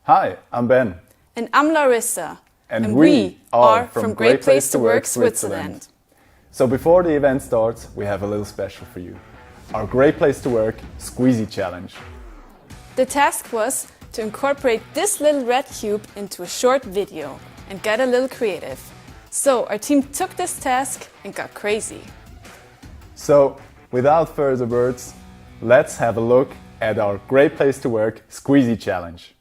Hi, I'm Ben. And I'm Larissa. And we are from Great Place to Work, Switzerland. So before the event starts, we have a little special for you. Our Great Place to Work Squeezy Challenge. The task was to incorporate this little red cube into a short video and get a little creative. So our team took this task and got crazy. So without further words, let's have a look at our Great Place to Work Squeezy Challenge.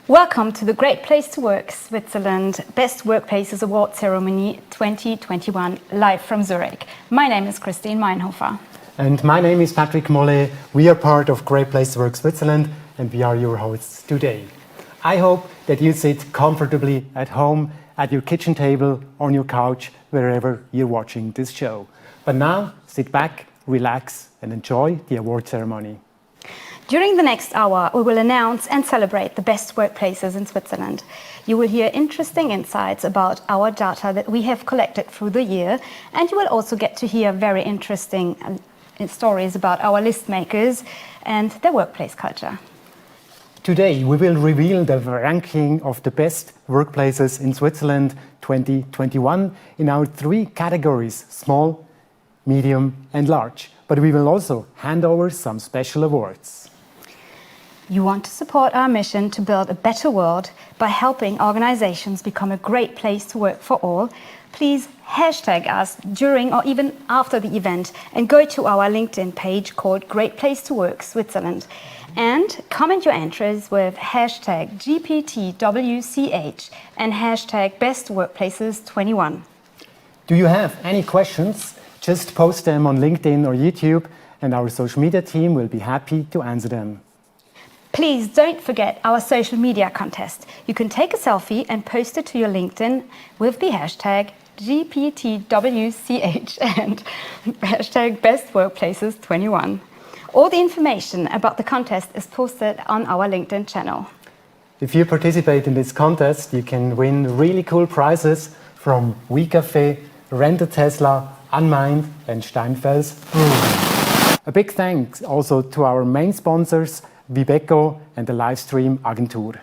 Welcome to the Great Place to Work Switzerland Best Workplaces Award Ceremony 2021, live from Zurich. My name is Christine Meinhofer. And my name is Patrick Mollet. We are part of Great Place to Work Switzerland and we are your hosts today. I hope that you sit comfortably at home, at your kitchen table, on your couch, wherever you're watching this show. But now, sit back, relax and enjoy the award ceremony. During the next hour, we will announce and celebrate the best workplaces in Switzerland. You will hear interesting insights about our data that we have collected through the year, and you will also get to hear very interesting stories about our list makers and their workplace culture. Today, we will reveal the ranking of the best workplaces in Switzerland 2021 in our three categories: small, medium and large. But we will also hand over some special awards. You want to support our mission to build a better world by helping organizations become a great place to work for all? Please hashtag us during or even after the event and go to our LinkedIn page called Great Place to Work Switzerland and comment your entries with hashtag GPTWCH and hashtag BestWorkplaces21. Do you have any questions? Just post them on LinkedIn or YouTube and our social media team will be happy to answer them. Please don't forget our social media contest. You can take a selfie and post it to your LinkedIn with the hashtag GPTWCH and hashtag BestWorkplaces21. All the information about the contest is posted on our LinkedIn channel. If you participate in this contest, you can win really cool prizes from WeCafe, Rent a Tesla, Unmind and Steinfels Brewing. A big thanks also to our main sponsors, Vibeco and the Livestream Agentur.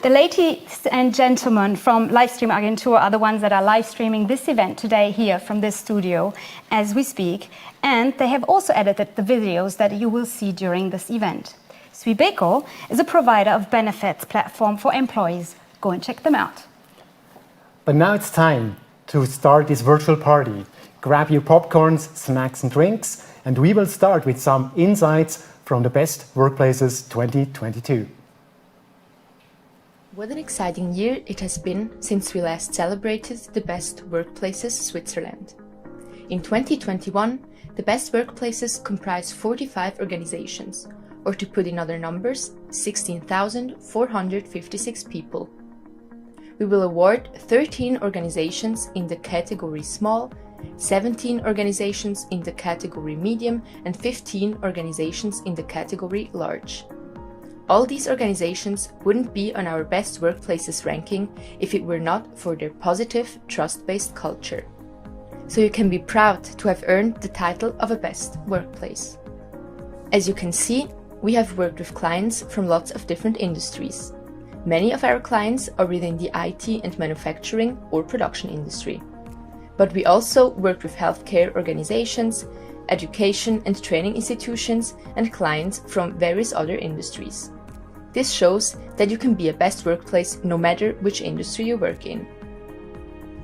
The ladies and gentlemen from Livestream Agentur are the ones that are live streaming this event today here from this studio as we speak, and they have also edited the videos that you will see during this event. Vibeco is a provider of benefits platform for employees. Go and check them out. But now it's time to start this virtual party. Grab your popcorns, snacks and drinks, and we will start with some insights from the Best Workplaces 2022. What an exciting year it has been since we last celebrated the Best Workplaces Switzerland. In 2021, the Best Workplaces comprise 45 organizations, or to put in other numbers, 16,456 people. We will award 13 organizations in the category Small, 17 organizations in the category Medium, and 15 organizations in the category Large. All these organizations wouldn't be on our Best Workplaces ranking if it were not for their positive, trust-based culture. So you can be proud to have earned the title of a Best Workplace. As you can see, we have worked with clients from lots of different industries. Many of our clients are within the IT and manufacturing or production industry. But we also worked with healthcare organizations, education and training institutions, and clients from various other industries. This shows that you can be a best workplace no matter which industry you work in.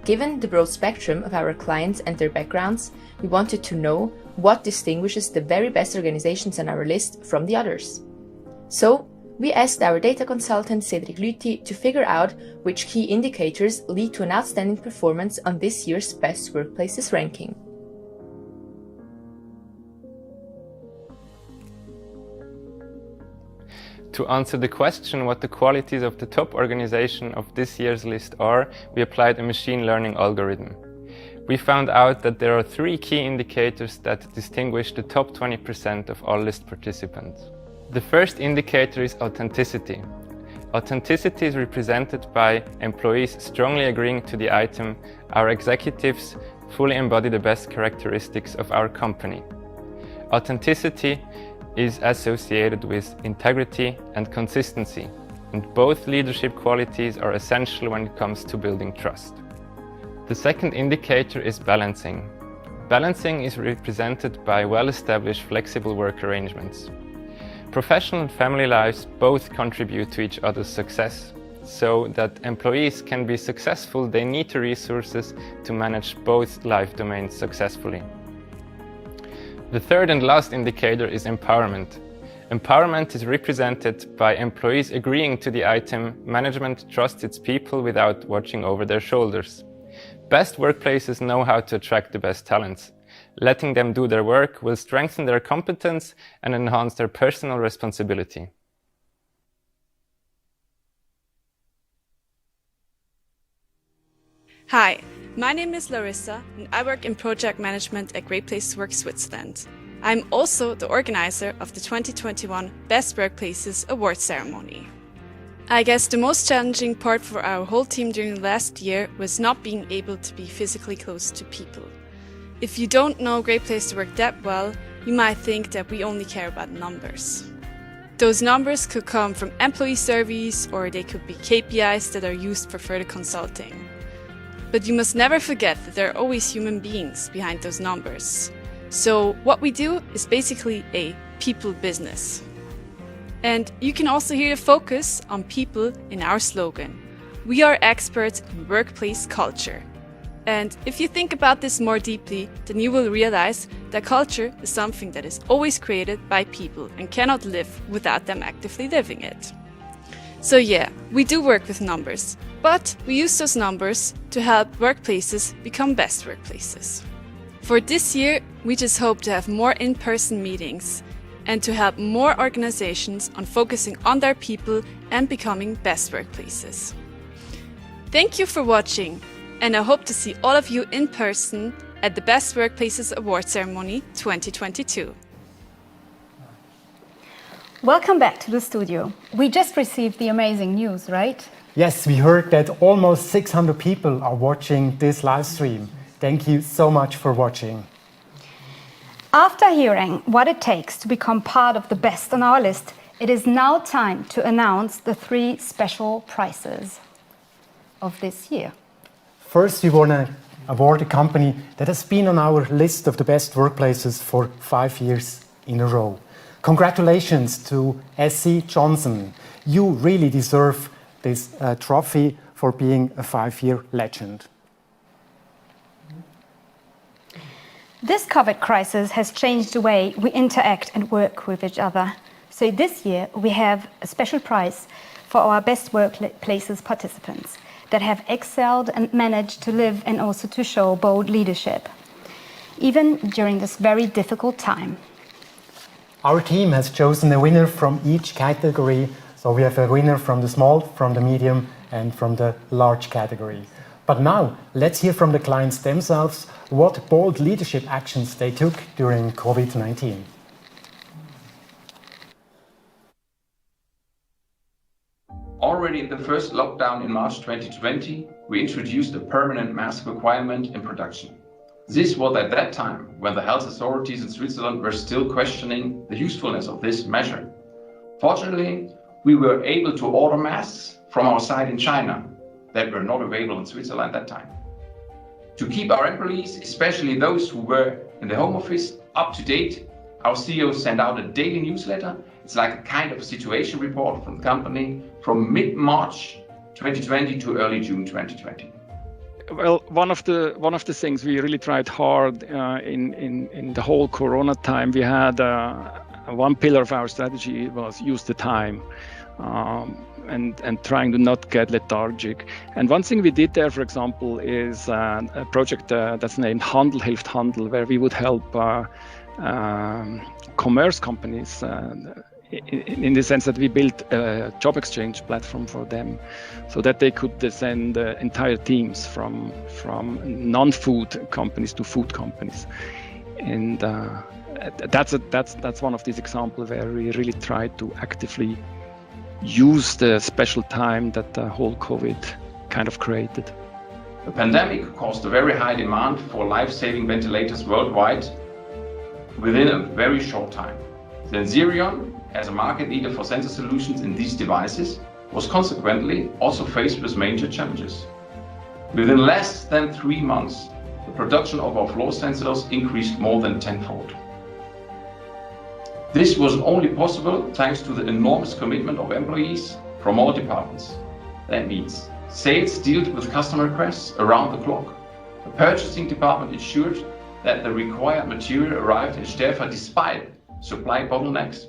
Given the broad spectrum of our clients and their backgrounds, we wanted to know what distinguishes the very best organizations on our list from the others. So, we asked our data consultant Cedric Lüthi to figure out which key indicators lead to an outstanding performance on this year's Best Workplaces ranking. To answer the question what the qualities of the top organization of this year's list are, we applied a machine learning algorithm. We found out that there are 3 key indicators that distinguish the top 20% of all list participants. The first indicator is authenticity. Authenticity is represented by employees strongly agreeing to the item, our executives fully embody the best characteristics of our company. Authenticity is associated with integrity and consistency, and both leadership qualities are essential when it comes to building trust. The second indicator is balancing. Balancing is represented by well-established flexible work arrangements. Professional and family lives both contribute to each other's success. So that employees can be successful, they need the resources to manage both life domains successfully. The third and last indicator is empowerment. Empowerment is represented by employees agreeing to the item, management trusts its people without watching over their shoulders. Best workplaces know how to attract the best talents. Letting them do their work will strengthen their competence and enhance their personal responsibility. Hi, my name is Larissa and I work in project management at Great Place to Work Switzerland. I'm also the organizer of the 2021 Best Workplaces Award ceremony. I guess the most challenging part for our whole team during the last year was not being able to be physically close to people. If you don't know Great Place to Work that well, you might think that we only care about numbers. Those numbers could come from employee surveys or they could be KPIs that are used for further consulting. But you must never forget that there are always human beings behind those numbers. So what we do is basically a people business. And you can also hear the focus on people in our slogan. We are experts in workplace culture. And if you think about this more deeply, then you will realize that culture is something that is always created by people and cannot live without them actively living it. So yeah, we do work with numbers, but we use those numbers to help workplaces become best workplaces. For this year, we just hope to have more in-person meetings and to help more organizations on focusing on their people and becoming best workplaces. Thank you for watching, and I hope to see all of you in person at the Best Workplaces Award Ceremony 2022. Welcome back to the studio. We just received the amazing news, right? Yes, we heard that almost 600 people are watching this live stream. Thank you so much for watching. After hearing what it takes to become part of the best on our list, it is now time to announce the 3 special prizes of this year. First, we want to award a company that has been on our list of the best workplaces for 5 years in a row. Congratulations to SC Johnson. You really deserve this trophy for being a 5-year legend. This COVID crisis has changed the way we interact and work with each other. So this year we have a special prize for our best workplaces participants that have excelled and managed to live and also to show bold leadership, even during this very difficult time. Our team has chosen a winner from each category. So we have a winner from the small, from the medium, and from the large category. But now, let's hear from the clients themselves what bold leadership actions they took during COVID-19. Already in the first lockdown in March 2020, we introduced a permanent mask requirement in production. This was at that time when the health authorities in Switzerland were still questioning the usefulness of this measure. Fortunately, we were able to order masks from our site in China that were not available in Switzerland at that time. To keep our employees, especially those who were in the home office, up to date, our CEO sent out a daily newsletter. It's like a kind of situation report from the company from mid-March 2020 to early June 2020. Well, one of the things we really tried hard in the whole Corona time, we had one pillar of our strategy was use the time, and trying to not get lethargic. And one thing we did there, for example, is a project that's named Handel hilft Handel, where we would help commerce companies in the sense that we built a job exchange platform for them so that they could send entire teams from non-food companies to food companies. And that's one of these examples where we really tried to actively use the special time that the whole COVID kind of created. The pandemic caused a very high demand for life-saving ventilators worldwide within a very short time. Sensirion, as a market leader for sensor solutions in these devices, was consequently also faced with major challenges. Within less than 3 months, the production of our floor sensors increased more than tenfold. This was only possible thanks to the enormous commitment of employees from all departments. That means sales dealt with customer requests around the clock. The purchasing department ensured that the required material arrived in Sterfa despite supply bottlenecks.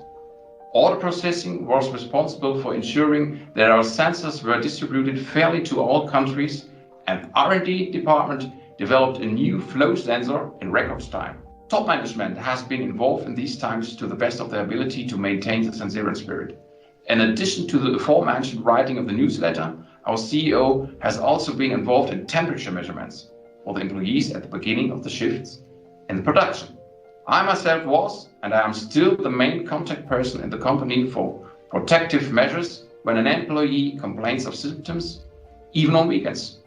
Order processing was responsible for ensuring that our sensors were distributed fairly to all countries, and R&D department developed a new flow sensor in record time. Top management has been involved in these times to the best of their ability to maintain the Sensirion spirit. In addition to the aforementioned writing of the newsletter, our CEO has also been involved in temperature measurements for the employees at the beginning of the shifts in production. I myself was, and I am still, the main contact person in the company for protective measures when an employee complains of symptoms, even on weekends.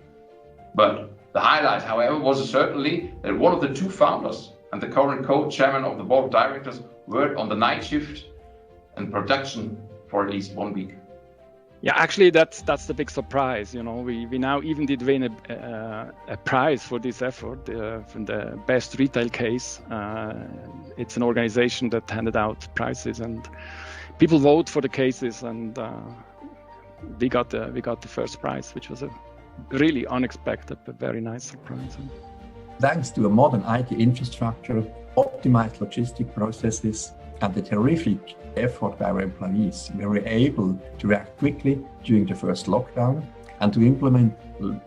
But the highlight, however, was certainly that one of the 2 founders and the current co-chairman of the board of directors worked on the night shift and production for at least 1 week. Yeah, actually, that's the big surprise. You know, we now even did win a prize for this effort from the best retail case. It's an organization that handed out prizes, and people vote for the cases, and we got the first prize, which was a really unexpected but very nice surprise. Thanks to a modern IT infrastructure, optimized logistic processes, and the terrific effort by our employees, we were able to react quickly during the first lockdown and to implement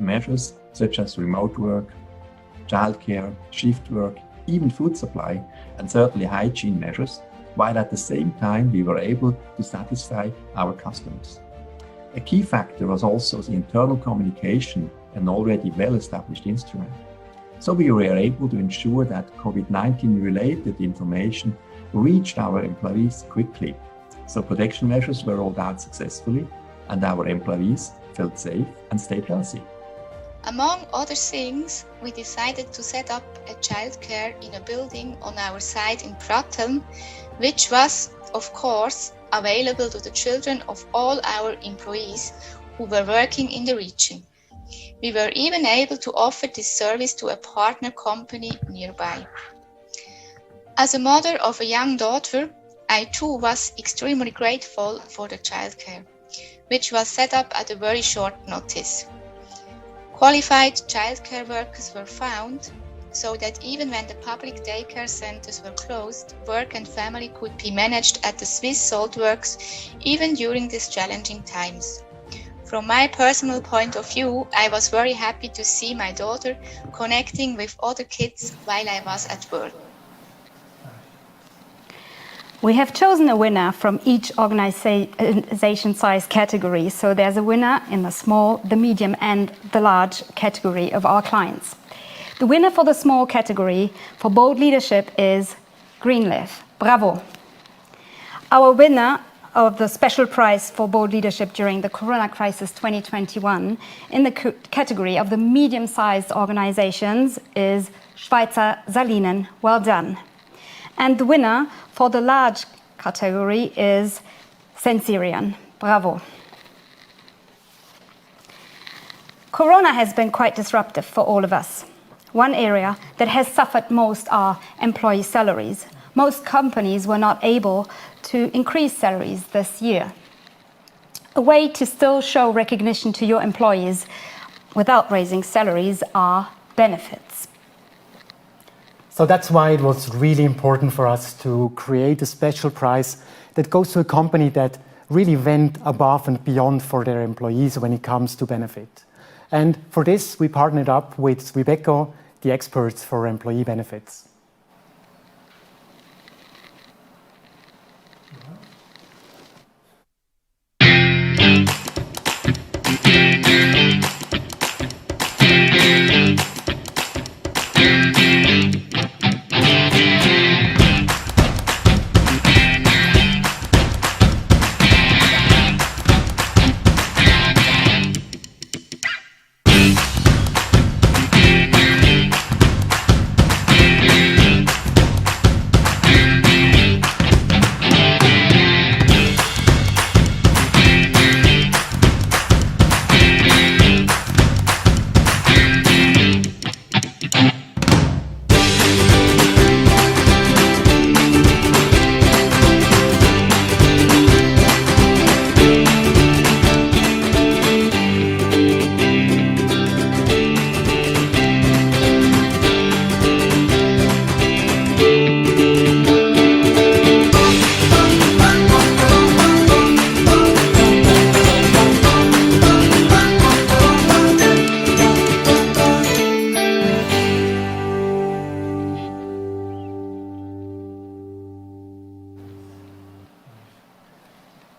measures such as remote work, childcare, shift work, even food supply, and certainly hygiene measures, while at the same time we were able to satisfy our customers. A key factor was also the internal communication, an already well-established instrument. So we were able to ensure that COVID-19 related information reached our employees quickly. So protection measures were rolled out successfully and our employees felt safe and stayed healthy. Among other things, we decided to set up a childcare in a building on our site in Pratteln, which was, of course, available to the children of all our employees who were working in the region. We were even able to offer this service to a partner company nearby. As a mother of a young daughter, I too was extremely grateful for the childcare, which was set up at a very short notice. Qualified childcare workers were found, so that even when the public daycare centers were closed, work and family could be managed at the Swiss Salt Works, even during these challenging times. From my personal point of view, I was very happy to see my daughter connecting with other kids while I was at work. We have chosen a winner from each organization size category. So there's a winner in the small, the medium and the large category of our clients. The winner for the small category for bold leadership is Greenleaf. Bravo. Our winner of the special prize for bold leadership during the Corona crisis 2021 in the category of the medium-sized organizations is Schweizer Salinen. Well done. And the winner for the large category is Sensirion. Bravo. Corona has been quite disruptive for all of us. One area that has suffered most are employee salaries. Most companies were not able to increase salaries this year. A way to still show recognition to your employees without raising salaries are benefits. So that's why it was really important for us to create a special prize that goes to a company that really went above and beyond for their employees when it comes to benefit. And for this, we partnered up with Swibeco, the experts for employee benefits.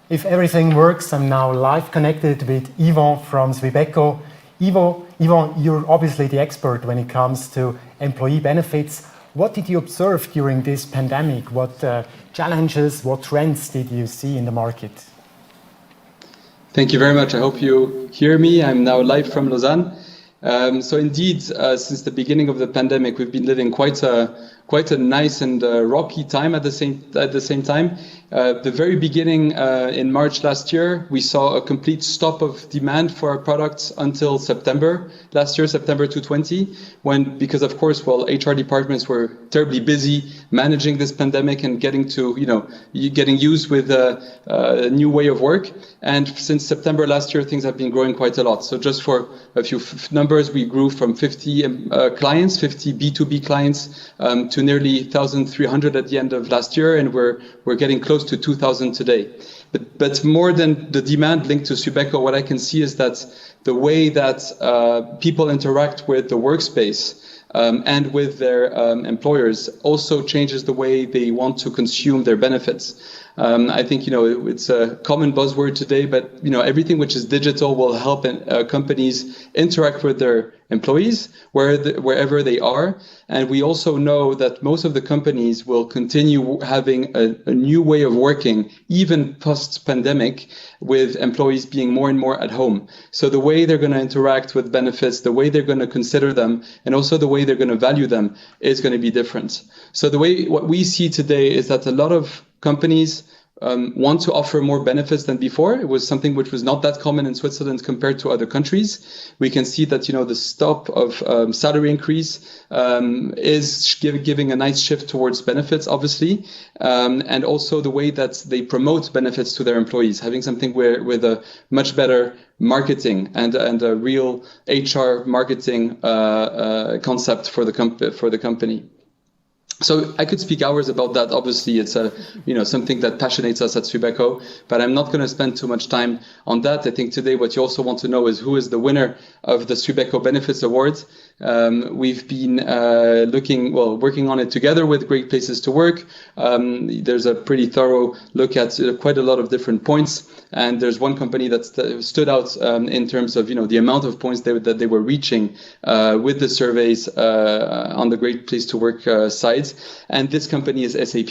If everything works, I'm now live connected with Yvon from Swibeco. Yvon, you're obviously the expert when it comes to employee benefits. What did you observe during this pandemic? What challenges, what trends did you see in the market? Thank you very much. I hope you hear me. I'm now live from Lausanne. So indeed, since the beginning of the pandemic, we've been living quite a nice and rocky time at the same time. The very beginning in March last year, we saw a complete stop of demand for our products until September last year, September 2020, because of course, HR departments were terribly busy managing this pandemic and getting used with a new way of work. And since September last year, things have been growing quite a lot. So just for a few numbers, we grew from 50 clients, 50 B2B clients, to nearly 1,300 at the end of last year, and we're getting close to 2,000 today. But more than the demand linked to Swibeco, what I can see is that the way that people interact with the workspace and with their employers also changes the way they want to consume their benefits. I think, it's a common buzzword today, but, everything which is digital will help companies interact with their employees wherever they are. And we also know that most of the companies will continue having a new way of working, even post-pandemic, with employees being more and more at home. So the way they're going to interact with benefits, the way they're going to consider them, and also the way they're going to value them is going to be different. So what we see today is that a lot of companies want to offer more benefits than before. It was something which was not that common in Switzerland compared to other countries. We can see that, the stop of salary increase is giving a nice shift towards benefits, obviously, and also the way that they promote benefits to their employees, having something with a much better marketing and a real HR marketing concept for the company. So I could speak hours about that. Obviously, it's something that passionates us at Swebeco, but I'm not going to spend too much time on that. I think today what you also want to know is who is the winner of the Swebeco Benefits Awards. We've been working on it together with Great Places to Work. There's a pretty thorough look at quite a lot of different points. And there's one company that stood out in terms of, the amount of points that they were reaching with the surveys on the Great Place to Work site. And this company is SAP.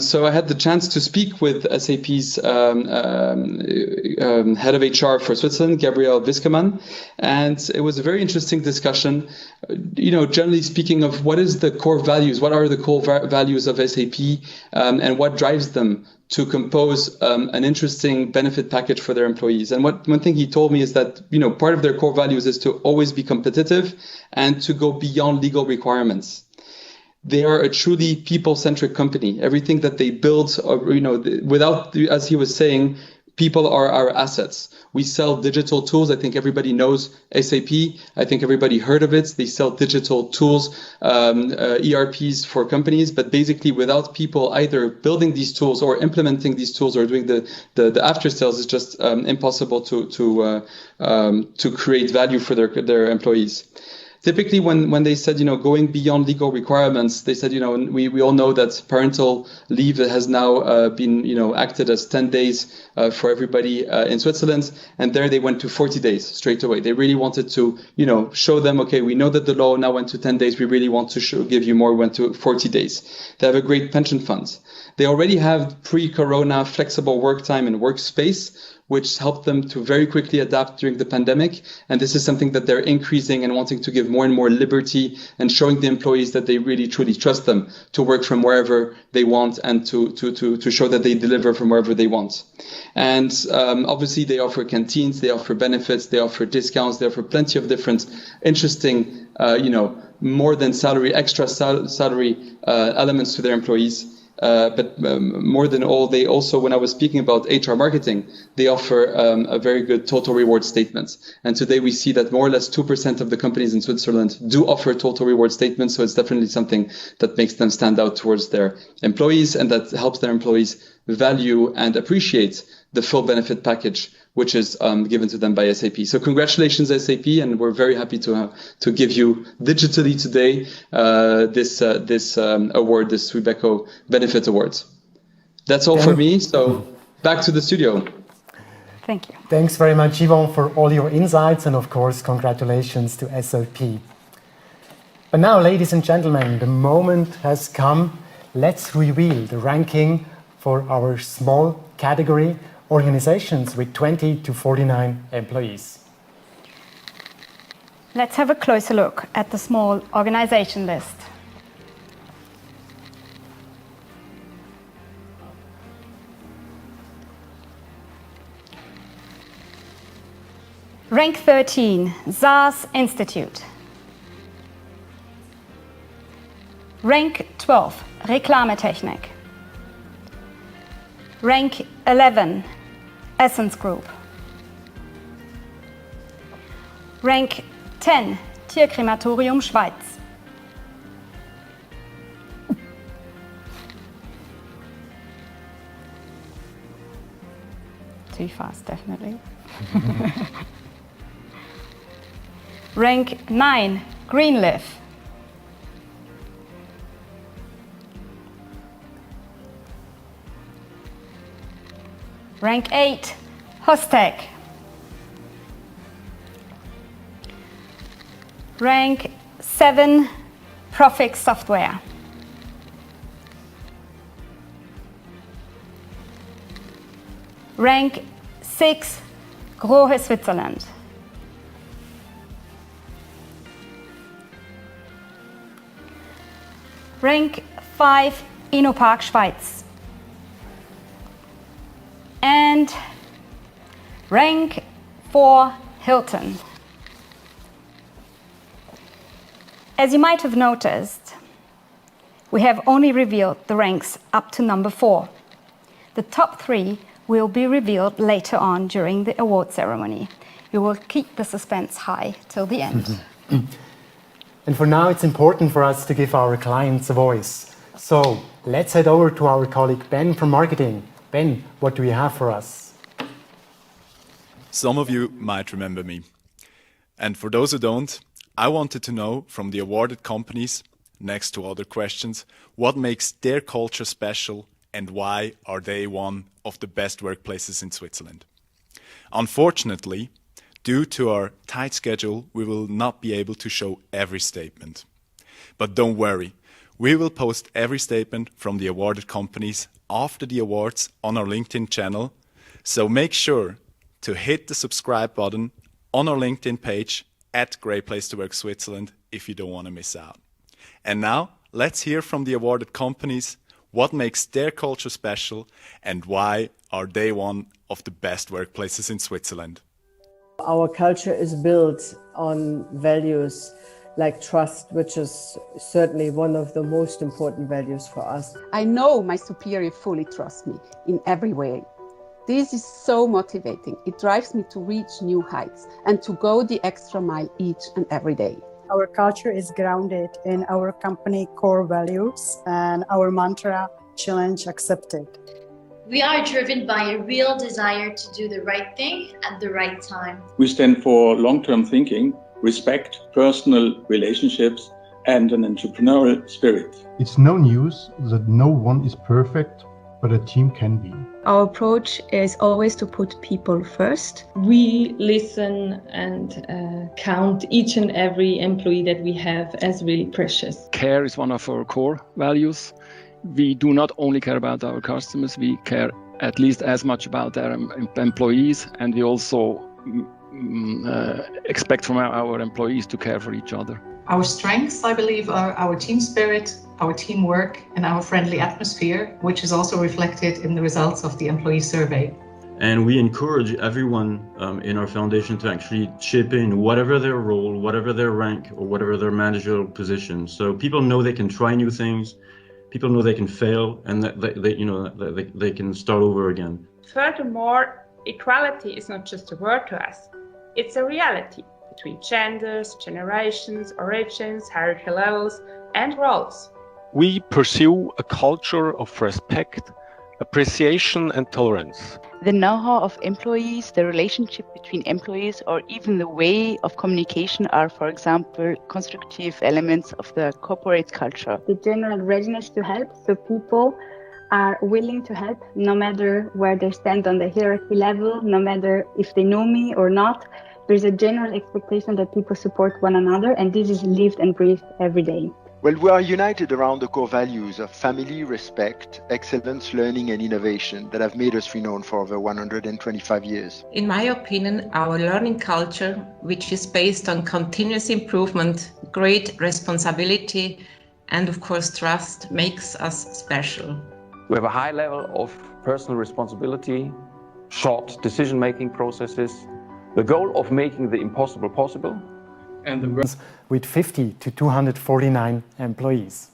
So I had the chance to speak with SAP's head of HR for Switzerland, Gabriel Wiskemann, and it was a very interesting discussion. Generally speaking, of what is the core values, what are the core values of SAP, and what drives them to compose an interesting benefit package for their employees. And one thing he told me is that, part of their core values is to always be competitive and to go beyond legal requirements. They are a truly people-centric company. Everything that they build, without, as he was saying, people are our assets. We sell digital tools. I think everybody knows SAP. I think everybody heard of it. They sell digital tools, ERPs for companies, but basically without people either building these tools or implementing these tools or doing the after sales is just impossible to create value for their employees. Typically, when they said, going beyond legal requirements, they said, we all know that parental leave has now been, acted as 10 days for everybody in Switzerland. And there they went to 40 days straight away. They really wanted to, show them, okay, we know that the law now went to 10 days. We really want to give you more, went to 40 days. They have a great pension fund. They already have pre-corona flexible work time and workspace, which helped them to very quickly adapt during the pandemic. And this is something that they're increasing and wanting to give more and more liberty and showing the employees that they really truly trust them to work from wherever they want and to show that they deliver from wherever they want. And obviously they offer canteens, they offer benefits, they offer discounts, they offer plenty of different interesting, more than salary, extra salary elements to their employees. But more than all, they also, when I was speaking about HR marketing, they offer a very good total reward statement. And today we see that more or less 2% of the companies in Switzerland do offer total reward statements. So it's definitely something that makes them stand out towards their employees and that helps their employees value and appreciate the full benefit package, which is given to them by SAP. So congratulations, SAP, and we're very happy to give you digitally today this award, this Swebeco Benefit Awards. That's all for me. So back to the studio. Thank you. Thanks very much, Yvon, for all your insights, and of course, congratulations to SAP. But now, ladies and gentlemen, the moment has come. Let's reveal the ranking for our small category, organizations with 20 to 49 employees. Let's have a closer look at the small organization list. Rank 13, SaaS Institute. Rank 12, Reklametechnik. Rank 11, Essence Group. Rank 10, Tierkrematorium Schweiz. Too fast, definitely. Rank 9, Greenleaf. Rank 8, Hostech. Rank 7, Profix Software. Rank 6, Grohe Switzerland. Rank 5, Innopark Schweiz. And rank 4, Hilton. As you might have noticed, we have only revealed the ranks up to number 4. The top 3 will be revealed later on during the award ceremony. We will keep the suspense high till the end. And for now, it's important for us to give our clients a voice. So let's head over to our colleague Ben from marketing. Ben, what do you have for us? Some of you might remember me. And for those who don't, I wanted to know from the awarded companies, next to other questions, what makes their culture special and why are they one of the best workplaces in Switzerland. Unfortunately, due to our tight schedule, we will not be able to show every statement. But don't worry, we will post every statement from the awarded companies after the awards on our LinkedIn channel, so make sure to hit the subscribe button on our LinkedIn page at Great Place to Work Switzerland if you don't want to miss out. And now, let's hear from the awarded companies what makes their culture special and why are they one of the best workplaces in Switzerland. Our culture is built on values like trust, which is certainly one of the most important values for us. I know my superior fully trusts me in every way. This is so motivating. It drives me to reach new heights and to go the extra mile each and every day. Our culture is grounded in our company core values and our mantra, challenge accepted. We are driven by a real desire to do the right thing at the right time. We stand for long-term thinking, respect, personal relationships, and an entrepreneurial spirit. It's no news that no one is perfect, but a team can be. Our approach is always to put people first. We listen and count each and every employee that we have as really precious. Care is one of our core values. We do not only care about our customers, we care at least as much about our employees, and we also expect from our employees to care for each other. Our strengths, I believe, are our team spirit, our teamwork, and our friendly atmosphere, which is also reflected in the results of the employee survey. And we encourage everyone in our foundation to actually chip in whatever their role, whatever their rank, or whatever their managerial position. So people know they can try new things, people know they can fail, and that they can start over again. Furthermore, equality is not just a word to us, it's a reality between genders, generations, origins, hierarchy levels, and roles. We pursue a culture of respect, appreciation, and tolerance. The know-how of employees, the relationship between employees, or even the way of communication are, for example, constructive elements of the corporate culture. The general readiness to help, so people are willing to help no matter where they stand on the hierarchy level, no matter if they know me or not. There's a general expectation that people support one another, and this is lived and breathed every day. Well, we are united around the core values of family, respect, excellence, learning, and innovation that have made us renowned for over 125 years. In my opinion, our learning culture, which is based on continuous improvement, great responsibility, and of course trust, makes us special. We have a high level of personal responsibility, short decision-making processes, the goal of making the impossible possible, and the with 50 to 249 employees.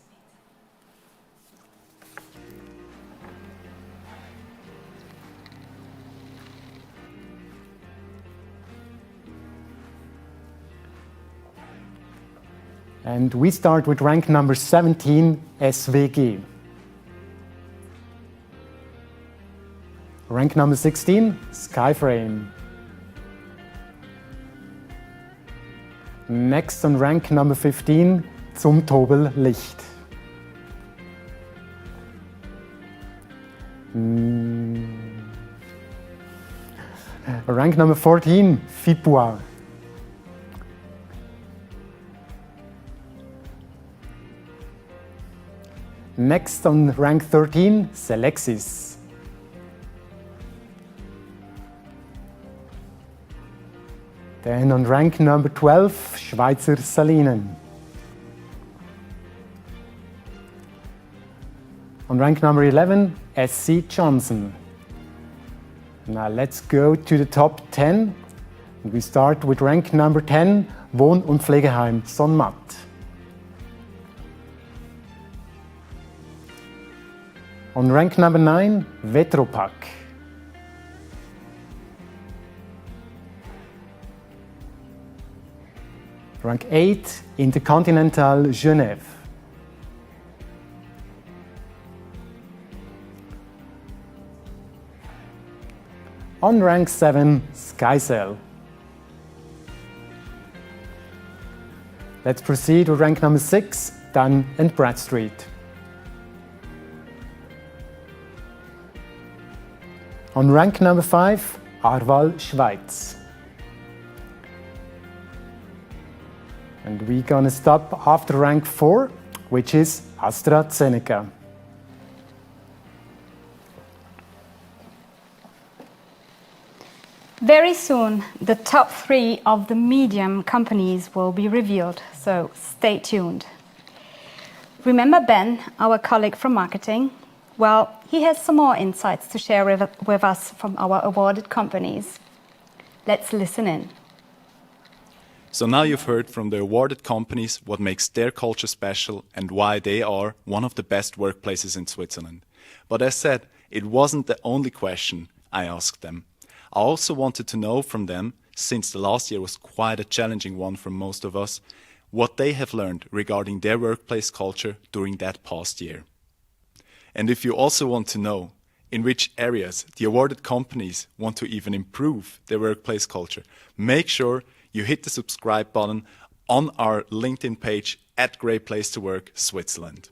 And we start with rank number 17, SWG. Rank number 16, Skyframe. Next on rank number 15, Zumtobel Licht. Rank number 14, Fipua. Next on rank 13, Selexis. Then on rank number 12, Schweizer Salinen. On rank number 11, SC Johnson. Now let's go to the top 10. We start with rank number 10, Wohn- und Pflegeheim Sonmat. On rank number 9, Vetropack. Rank 8, Intercontinental Genève. On rank 7, SkyCell. Let's proceed with rank number 6, Dun & Bradstreet. On rank number 5, Arval Schweiz. And we're gonna stop after rank 4, which is AstraZeneca. Very soon, the top 3 of the medium companies will be revealed, so stay tuned. Remember Ben, our colleague from marketing? Well, he has some more insights to share with us from our awarded companies. Let's listen in. So now you've heard from the awarded companies what makes their culture special and why they are one of the best workplaces in Switzerland. But as said, it wasn't the only question I asked them. I also wanted to know from them, since the last year was quite a challenging one for most of us, what they have learned regarding their workplace culture during that past year. And if you also want to know in which areas the awarded companies want to even improve their workplace culture, make sure you hit the subscribe button on our LinkedIn page at Great Place to Work Switzerland.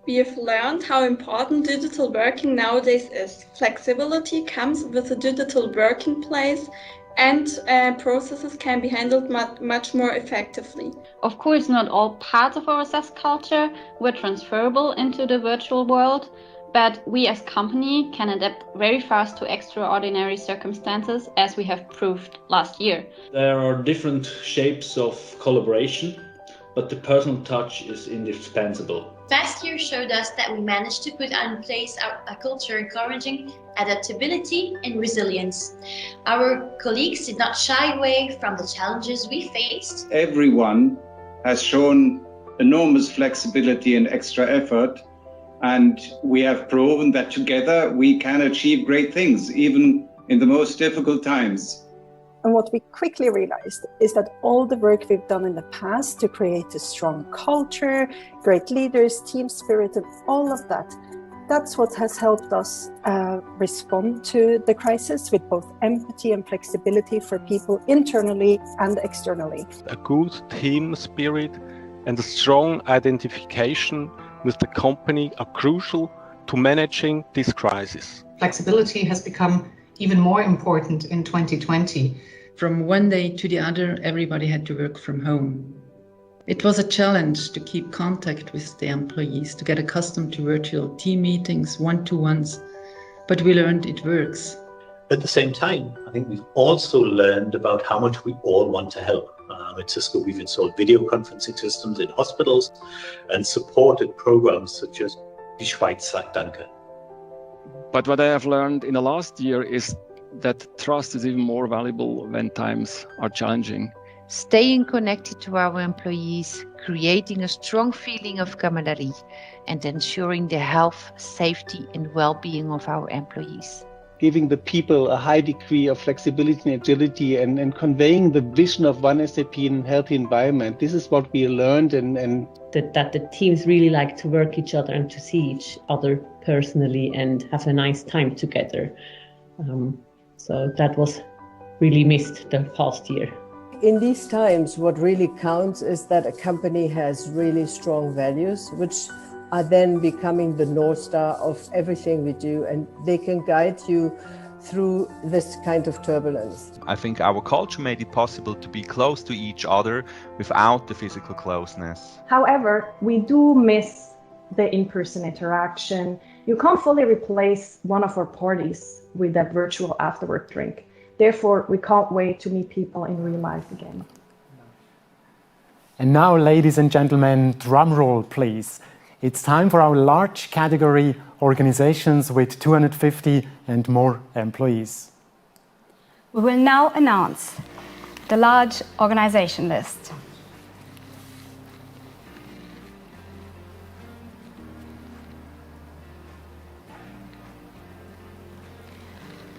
We have learned how important digital working nowadays is. Flexibility comes with a digital working place, and processes can be handled much more effectively. Of course, not all parts of our SaaS culture were transferable into the virtual world, but we as company can adapt very fast to extraordinary circumstances, as we have proved last year. There are different shapes of collaboration, but the personal touch is indispensable. Past year showed us that we managed to put in place a culture encouraging adaptability and resilience. Our colleagues did not shy away from the challenges we faced. Everyone has shown enormous flexibility and extra effort, and we have proven that together we can achieve great things, even in the most difficult times. And what we quickly realized is that all the work we've done in the past to create a strong culture, great leaders, team spirit, and all of that, that's what has helped us respond to the crisis with both empathy and flexibility for people internally and externally. A good team spirit and a strong identification with the company are crucial to managing this crisis. Flexibility has become even more important in 2020. From one day to the other, everybody had to work from home. It was a challenge to keep contact with the employees, to get accustomed to virtual team meetings, one-to-ones, but we learned it works. At the same time, I think we've also learned about how much we all want to help. At Cisco, we've installed video conferencing systems in hospitals and supported programs such as Die Schweiz sagt Danke. But what I have learned in the last year is that trust is even more valuable when times are challenging. Staying connected to our employees, creating a strong feeling of camaraderie, and ensuring the health, safety, and well-being of our employees. Giving the people a high degree of flexibility and agility and conveying the vision of one SAP in a healthy environment. This is what we learned and that the teams really like to work each other and to see each other personally and have a nice time together. So that was really missed the past year. In these times, what really counts is that a company has really strong values, which are then becoming the North Star of everything we do, and they can guide you through this kind of turbulence. I think our culture made it possible to be close to each other without the physical closeness. However, we do miss the in-person interaction. You can't fully replace one of our parties with that virtual after-work drink. Therefore, we can't wait to meet people in real life again. And now, ladies and gentlemen, drum roll, please. It's time for our large category organizations with 250 and more employees. We will now announce the large organization list.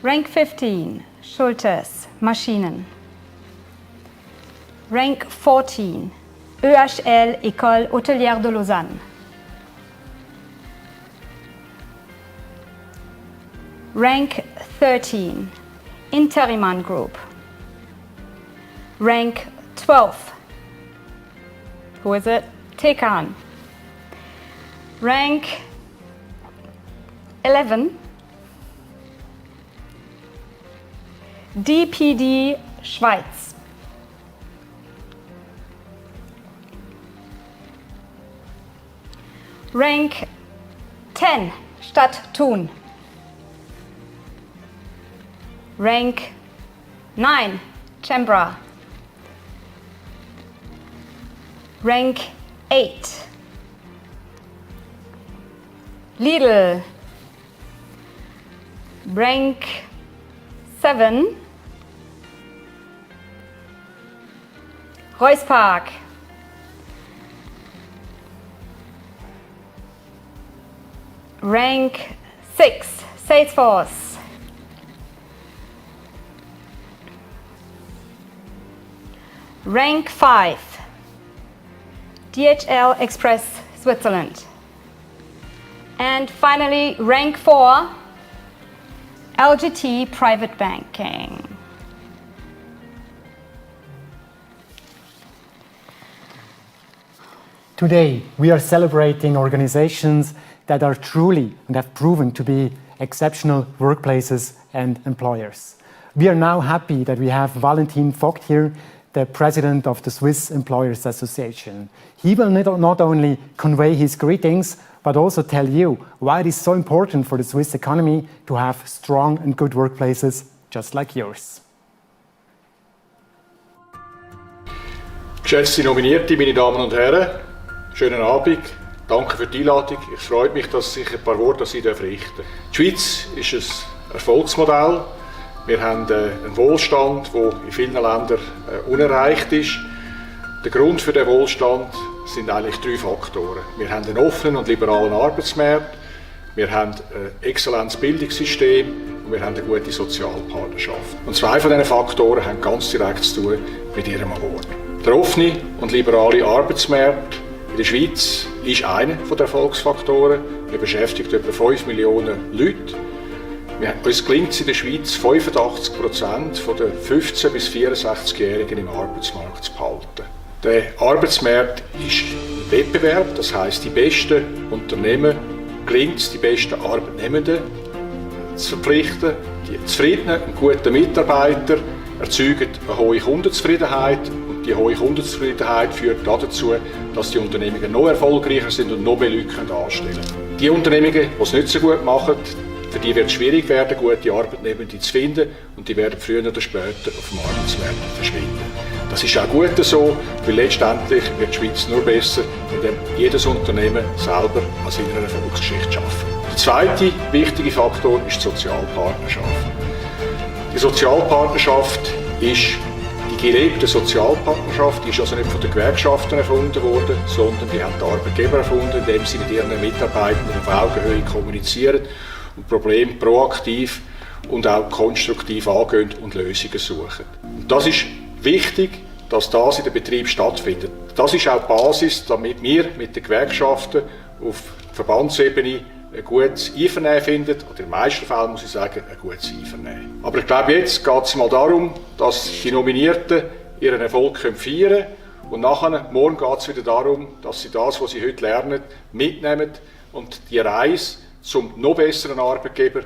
Rank 15, Schultes, Maschinen. Rank 14, EHL, École Hôtelière de Lausanne. Rank 13, Interiman Group. Rank 12, who is it? Tecan. Rank 11, DPD Schweiz. Rank 10, Stadt Thun. Rank 9, Cembra. Rank 8, Lidl. Rank 7, Royce Park. Rank 6, Salesforce. Rank 5, DHL Express Switzerland. And finally, rank 4, LGT Private Banking. Today, we are celebrating organizations that are truly and have proven to be exceptional workplaces and employers. We are now happy that we have Valentin Vogt here, the president of the Swiss Employers Association. He will not only convey his greetings, but also tell you why it is so important for the Swiss economy to have strong and good workplaces just like yours. Geschätzte Nominierte, meine Damen und Herren, schönen Abend. Danke für die Einladung. Ich freue mich, dass ich ein paar Worte an Sie richten darf. Die Schweiz ist ein Erfolgsmodell. Wir haben einen Wohlstand, der in vielen Ländern unerreicht ist. Der Grund für den Wohlstand sind eigentlich 3 Faktoren. Wir haben einen offenen und liberalen Arbeitsmarkt, wir haben ein exzellentes Bildungssystem und wir haben eine gute Sozialpartnerschaft. Und 2 von diesen Faktoren haben ganz direkt zu tun mit Ihrem Award. Der offene und liberale Arbeitsmarkt in der Schweiz ist einer der Erfolgsfaktoren. Wir beschäftigen etwa 5 Millionen Leute. Uns gelingt es in der Schweiz, 85% der 15- bis 64-Jährigen im Arbeitsmarkt zu behalten. Der Arbeitsmarkt ist Wettbewerb, das heisst, die besten Unternehmen gelingt es, die besten Arbeitnehmenden zu verpflichten. Die zufriedenen und guten Mitarbeiter erzeugen eine hohe Kundenzufriedenheit und die hohe Kundenzufriedenheit führt dazu, dass die Unternehmungen noch erfolgreicher sind und noch mehr Leute anstellen können. Die Unternehmungen, die es nicht so gut machen, für die wird es schwierig werden, gute Arbeitnehmende zu finden und die werden früher oder später auf dem Arbeitsmarkt verschwinden. Das ist auch gut so, weil letztendlich wird die Schweiz nur besser, indem jedes Unternehmen selber an seiner Erfolgsgeschichte arbeitet. Der zweite wichtige Faktor ist die Sozialpartnerschaft. Die Sozialpartnerschaft ist die gelebte Sozialpartnerschaft, die ist also nicht von den Gewerkschaften erfunden worden, sondern die haben die Arbeitgeber erfunden, indem sie mit ihren Mitarbeitenden auf Augenhöhe kommunizieren und Probleme proaktiv und auch konstruktiv angehen und Lösungen suchen. Und das ist wichtig, dass das in den Betrieb stattfindet. Das ist auch die Basis, damit wir mit den Gewerkschaften auf Verbandsebene ein gutes Einvernehmen finden, oder in den meisten Fällen muss ich sagen, ein gutes Einvernehmen. Aber ich glaube, jetzt geht es mal darum, dass die Nominierten ihren Erfolg feiern können und nachher, morgen geht es wieder darum, dass sie das, was sie heute lernen, mitnehmen und die Reise zum noch besseren Arbeitgeber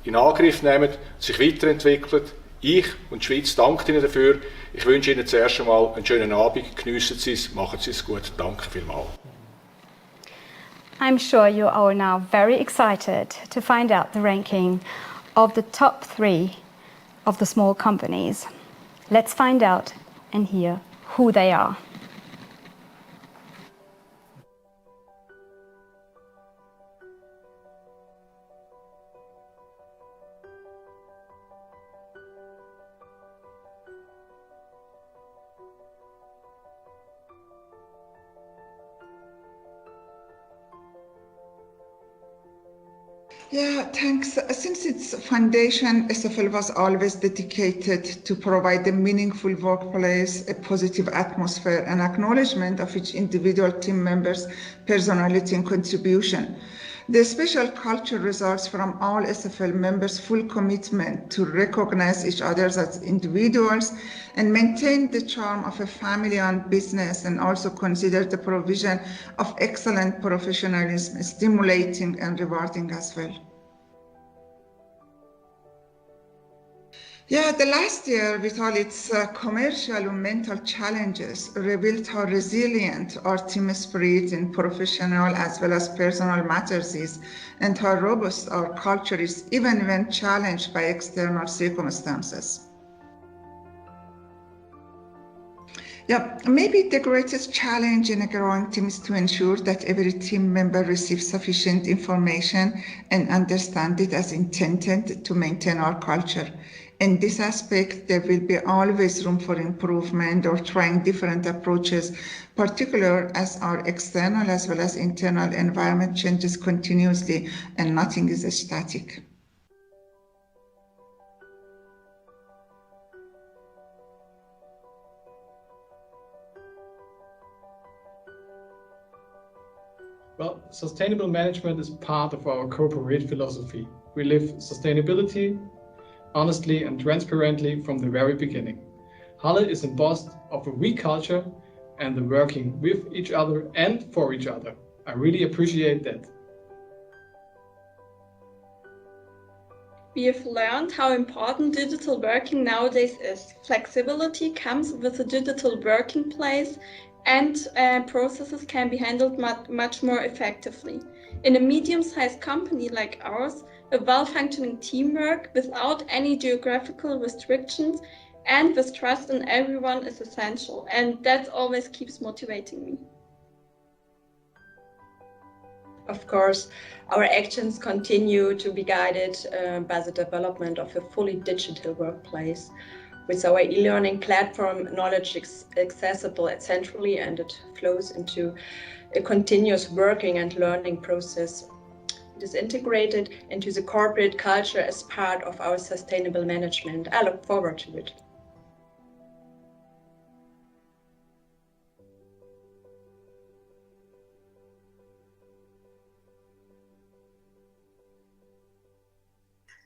in Angriff nehmen, sich weiterentwickeln. Ich und die Schweiz danken Ihnen dafür. Ich wünsche Ihnen zuerst einmal einen schönen Abend. Geniessen Sie es, machen Sie es gut. Danke vielmals. I'm sure you're all now very excited to find out the ranking of the top 3 of the small companies. Let's find out and hear who they are. Yeah, thanks. Since its foundation, SFL was always dedicated to provide a meaningful workplace, a positive atmosphere, and acknowledgement of each individual team member's personality and contribution. The special culture results from all SFL members' full commitment to recognize each other as individuals and maintain the charm of a family-owned business, and also consider the provision of excellent professionalism stimulating and rewarding as well. Yeah, the last year, with all its commercial and mental challenges, revealed how resilient our team spirit in professional as well as personal matters is, and how robust our culture is, even when challenged by external circumstances. Yeah, maybe the greatest challenge in a growing team is to ensure that every team member receives sufficient information and understands it as intended to maintain our culture. In this aspect, there will be always room for improvement or trying different approaches, particularly as our external as well as internal environment changes continuously and nothing is static. Well, sustainable management is part of our corporate philosophy. We live sustainability honestly and transparently from the very beginning. Halle is embossed of a we culture and the working with each other and for each other. I really appreciate that. We have learned how important digital working nowadays is. Flexibility comes with a digital working place, and processes can be handled much more effectively. In a medium-sized company like ours, a well-functioning teamwork without any geographical restrictions and with trust in everyone is essential, and that always keeps motivating me. Of course, our actions continue to be guided by the development of a fully digital workplace. With our e-learning platform, knowledge is accessible centrally, and it flows into a continuous working and learning process. It is integrated into the corporate culture as part of our sustainable management. I look forward to it.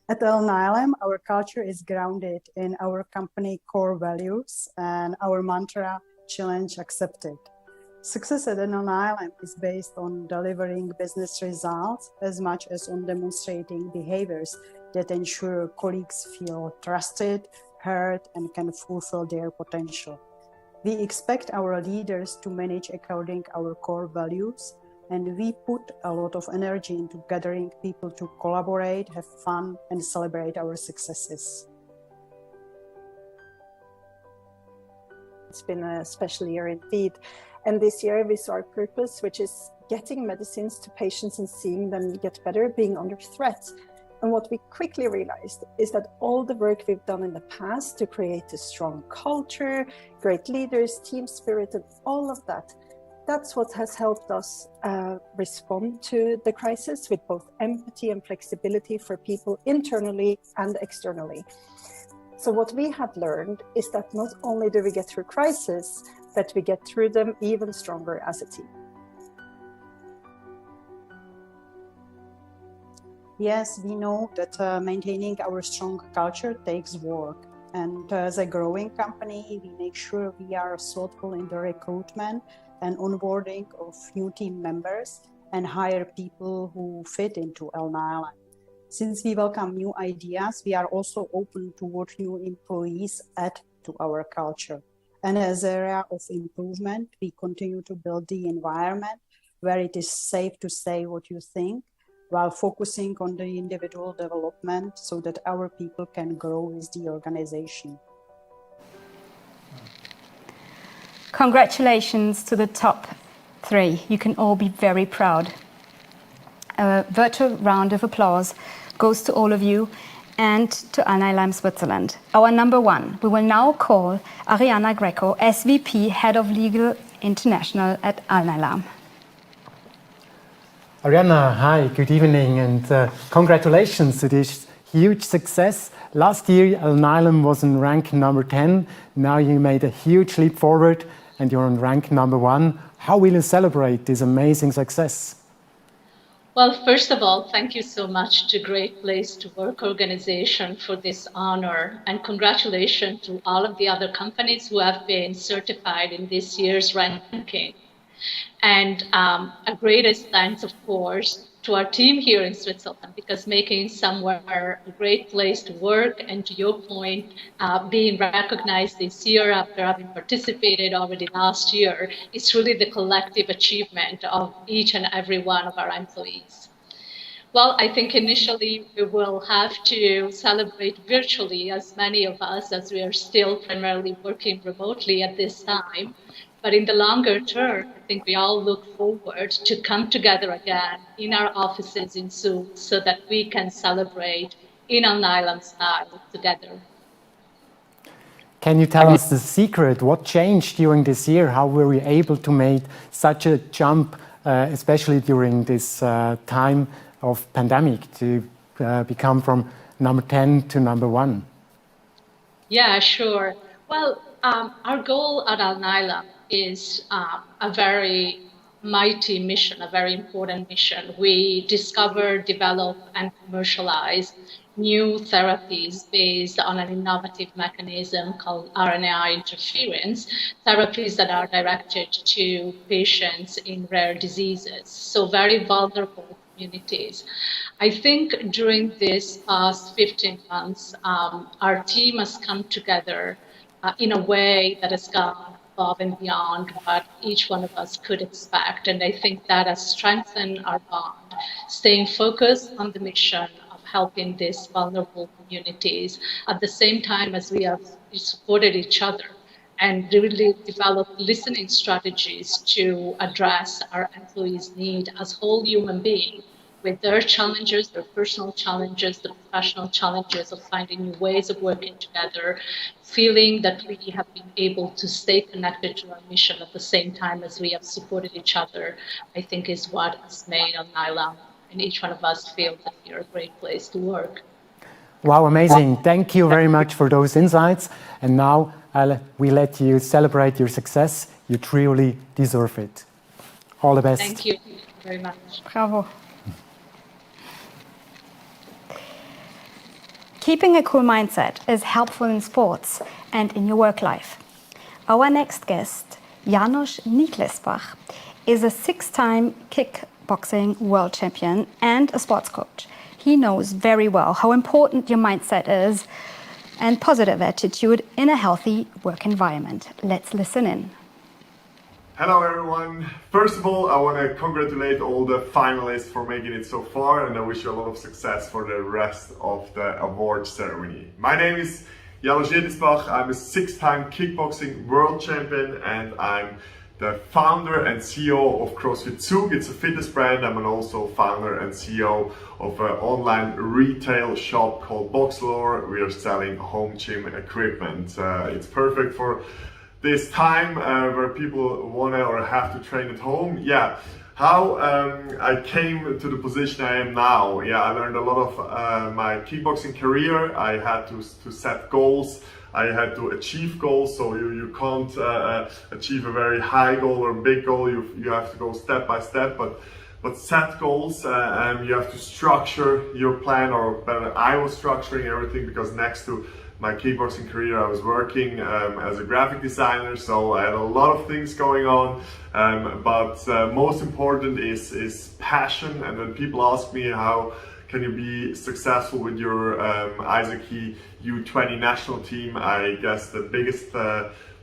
At LNILM, our culture is grounded in our company core values and our mantra, challenge accepted. Success at LNILM is based on delivering business results as much as on demonstrating behaviors that ensure colleagues feel trusted, heard, and can fulfill their potential. We expect our leaders to manage according to our core values, and we put a lot of energy into gathering people to collaborate, have fun, and celebrate our successes. It's been a special year indeed. And this year we saw our purpose, which is getting medicines to patients and seeing them get better, being under threat. And what we quickly realized is that all the work we've done in the past to create a strong culture, great leaders, team spirit, and all of that, that's what has helped us respond to the crisis with both empathy and flexibility for people internally and externally. So what we have learned is that not only do we get through crisis, but we get through them even stronger as a team. Yes, we know that maintaining our strong culture takes work. And as a growing company, we make sure we are thoughtful in the recruitment and onboarding of new team members and hire people who fit into LNILM. Since we welcome new ideas, we are also open to what new employees add to our culture. And as an area of improvement, we continue to build the environment where it is safe to say what you think, while focusing on the individual development so that our people can grow with the organization. Congratulations to the top 3. You can all be very proud. A virtual round of applause goes to all of you and to Alnylam Switzerland. Our number 1. We will now call Ariana Greco, SVP, Head of Legal International at Alnylam. Ariana, hi, good evening, and congratulations to this huge success. Last year, Alnylam was in rank number 10. Now you made a huge leap forward and you're on rank number 1. How will you celebrate this amazing success? Well, first of all, thank you so much to Great Place to Work organization for this honor, and congratulations to all of the other companies who have been certified in this year's ranking. And a greatest thanks, of course, to our team here in Switzerland, because making somewhere a great place to work, and to your point, being recognized this year after having participated already last year, is really the collective achievement of each and every one of our employees. Well, I think initially we will have to celebrate virtually, as many of us, as we are still primarily working remotely at this time. But in the longer term, I think we all look forward to come together again in our offices in Zug so that we can celebrate in Alnylam style together. Can you tell us the secret? What changed during this year? How were we able to make such a jump, especially during this time of pandemic, to become from number 10 to number 1? Yeah, sure. Well, our goal at Alnylam is a very mighty mission, a very important mission. We discover, develop, and commercialize new therapies based on an innovative mechanism called RNAi interference, therapies that are directed to patients in rare diseases, so very vulnerable communities. I think during this past 15 months, our team has come together in a way that has gone above and beyond what each one of us could expect. And I think that has strengthened our bond, staying focused on the mission of helping these vulnerable communities at the same time as we have supported each other and really developed listening strategies to address our employees' need as whole human beings, with their challenges, their personal challenges, the professional challenges of finding new ways of working together, feeling that we have been able to stay connected to our mission at the same time as we have supported each other, I think is what has made Alnylam and each one of us feel that we are a great place to work. Wow, amazing. Thank you very much for those insights. And now we let you celebrate your success. You truly deserve it. All the best. Thank you very much. Bravo. Keeping a cool mindset is helpful in sports and in your work life. Our next guest, Janos Niklesbach, is a 6-time kickboxing world champion and a sports coach. He knows very well how important your mindset is and positive attitude in a healthy work environment. Let's listen in. Hello everyone. First of all, I want to congratulate all the finalists for making it so far, and I wish you a lot of success for the rest of the award ceremony. My name is Janos Niklesbach. I'm a 6-time kickboxing world champion, and I'm the founder and CEO of CrossFit Zug. It's a fitness brand. I'm also founder and CEO of an online retail shop called Boxlore. We are selling home gym equipment. It's perfect for this time where people want to or have to train at home. Yeah, how I came to the position I am now. Yeah, I learned a lot of my kickboxing career. I had to set goals. I had to achieve goals, so you can't achieve a very high goal or big goal. You have to go step by step, but set goals, and you have to structure your plan, or better, I was structuring everything, because next to my kickboxing career, I was working as a graphic designer, so I had a lot of things going on. But most important is passion. And when people ask me how can you be successful with your Isaac U20 national team, I guess the biggest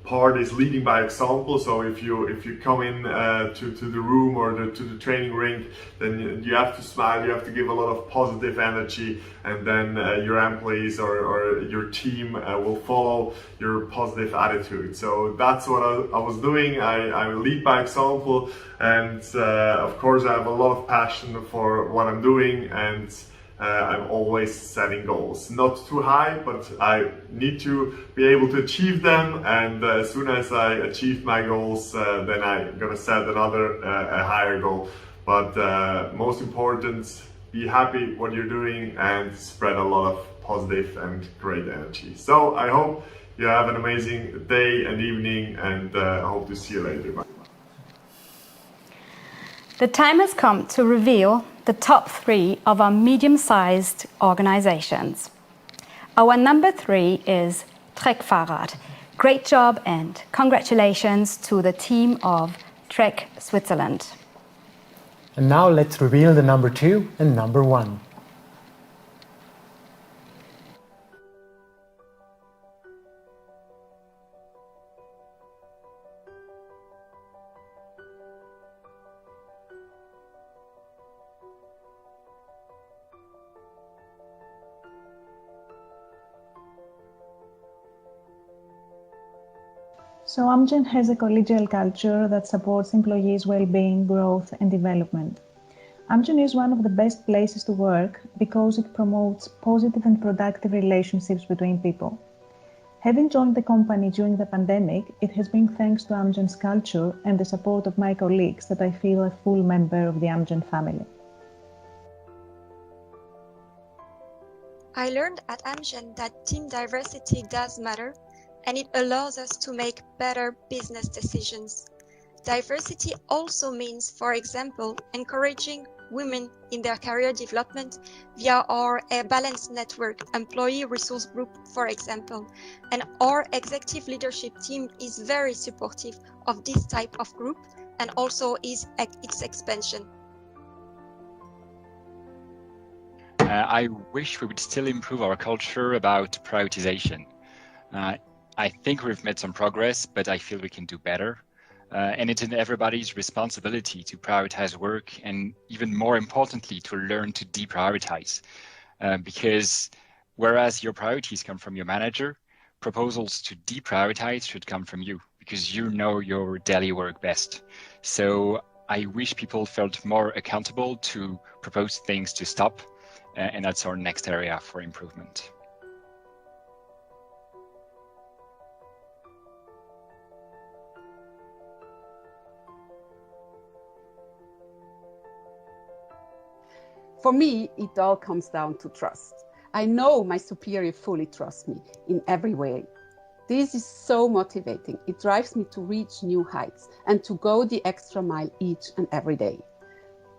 part is leading by example. So if you come in to the room or to the training rink, then you have to smile, you have to give a lot of positive energy, and then your employees or your team will follow your positive attitude. So that's what I was doing. I lead by example, and of course I have a lot of passion for what I'm doing, and I'm always setting goals. Not too high, but I need to be able to achieve them, and as soon as I achieve my goals, then I'm gonna set another a higher goal. But most important, be happy what you're doing and spread a lot of positive and great energy. So I hope you have an amazing day and evening, and I hope to see you later. Bye. The time has come to reveal the top 3 of our medium-sized organizations. Our number 3 is Trek-Fahrrad. Great job and congratulations to the team of Trek Switzerland. And now let's reveal the number 2 and number 1. So Amgen has a collegial culture that supports employees' well-being, growth and development. Amgen is one of the best places to work because it promotes positive and productive relationships between people. Having joined the company during the pandemic, it has been thanks to Amgen's culture and the support of my colleagues that I feel a full member of the Amgen family. I learned at Amgen that team diversity does matter, and it allows us to make better business decisions. Diversity also means, for example, encouraging women in their career development via our balanced network employee resource group, for example. And our executive leadership team is very supportive of this type of group and also its expansion. I wish we would still improve our culture about prioritization. I think we've made some progress, but I feel we can do better. And it's in everybody's responsibility to prioritize work, and even more importantly, to learn to deprioritize. Because whereas your priorities come from your manager, proposals to deprioritize should come from you, because you know your daily work best. So I wish people felt more accountable to propose things to stop, and that's our next area for improvement. For me, it all comes down to trust. I know my superior fully trusts me in every way. This is so motivating. It drives me to reach new heights and to go the extra mile each and every day.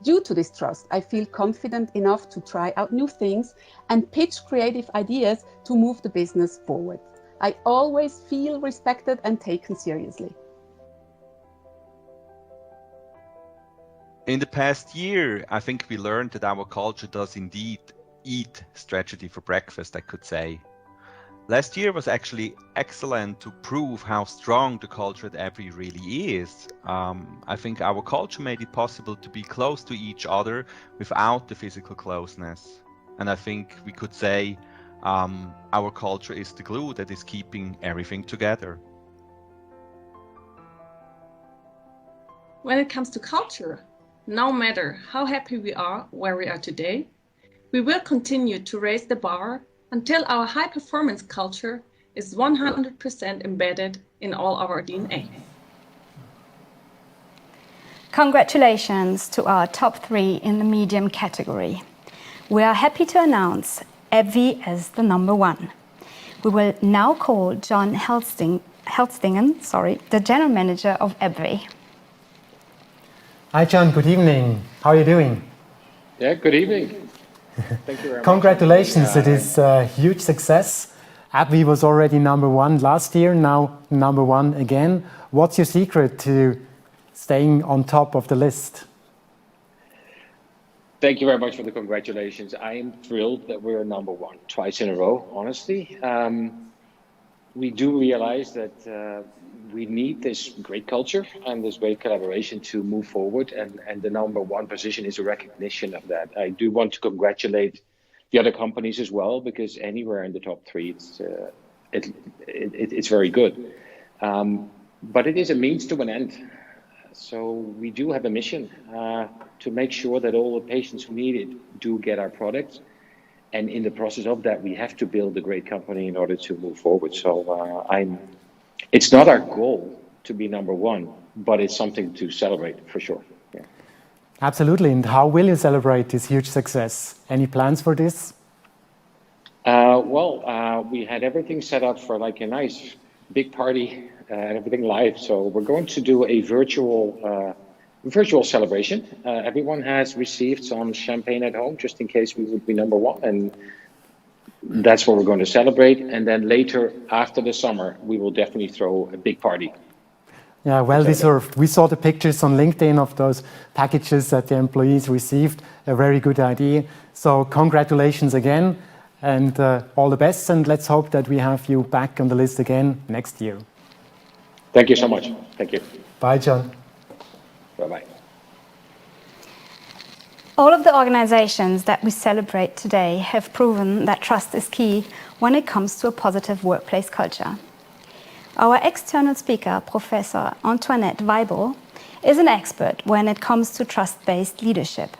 Due to this trust, I feel confident enough to try out new things and pitch creative ideas to move the business forward. I always feel respected and taken seriously. In the past year, I think we learned that our culture does indeed eat strategy for breakfast, I could say. Last year was actually excellent to prove how strong the culture at AbbVie really is. I think our culture made it possible to be close to each other without the physical closeness. And I think we could say our culture is the glue that is keeping everything together. When it comes to culture, no matter how happy we are where we are today, we will continue to raise the bar until our high-performance culture is 100% embedded in all our DNA. Congratulations to our top 3 in the medium category. We are happy to announce AbbVie as the number 1. We will now call John Helstingen, the General Manager of AbbVie. Hi John, good evening. How are you doing? Yeah, good evening. Thank you very much. Congratulations, it is a huge success. AbbVie was already #1 last year, now #1 again. What's your secret to staying on top of the list? Thank you very much for the congratulations. I am thrilled that we're #1 twice in a row, honestly. We do realize that we need this great culture and this great collaboration to move forward, and the #1 position is a recognition of that. I do want to congratulate the other companies as well, because anywhere in the top 3, it's very good. But it is a means to an end. So we do have a mission to make sure that all the patients who need it do get our products. And in the process of that, we have to build a great company in order to move forward. So it's not our goal to be #1, but it's something to celebrate for sure. Yeah. Absolutely. And how will you celebrate this huge success? Any plans for this? We had everything set up for like a nice big party and everything live. So we're going to do a virtual celebration. Everyone has received some champagne at home just in case we would be #1, and that's what we're going to celebrate. And then later, after the summer, we will definitely throw a big party. Yeah, well deserved. We saw the pictures on LinkedIn of those packages that the employees received. A very good idea. So congratulations again, and all the best. And let's hope that we have you back on the list again next year. Thank you so much. Thank you. Bye, John. Bye-bye. All of the organizations that we celebrate today have proven that trust is key when it comes to a positive workplace culture. Our external speaker, Professor Antoinette Weibel, is an expert when it comes to trust-based leadership.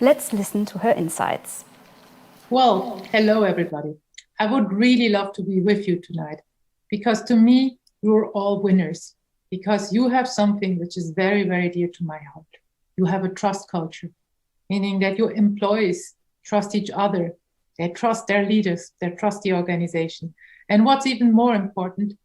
Let's listen to her insights. Well, hello everybody. I would really love to be with you tonight, because to me, you're all winners, because you have something which is very, very dear to my heart. You have a trust culture, meaning that your employees trust each other, they trust their leaders, they trust the organization. And what's even more important,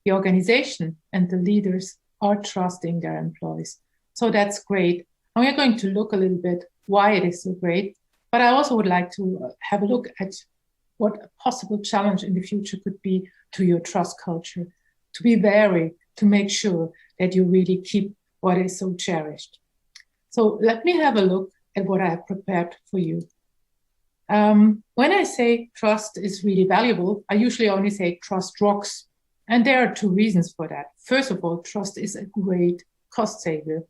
the organization and the leaders are trusting their employees. So that's great. And we're going to look a little bit why it is so great. But I also would like to have a look at what a possible challenge in the future could be to your trust culture, to be wary, to make sure that you really keep what is so cherished. So let me have a look at what I have prepared for you. When I say trust is really valuable, I usually only say trust rocks. And there are 2 reasons for that. First of all, trust is a great cost saver.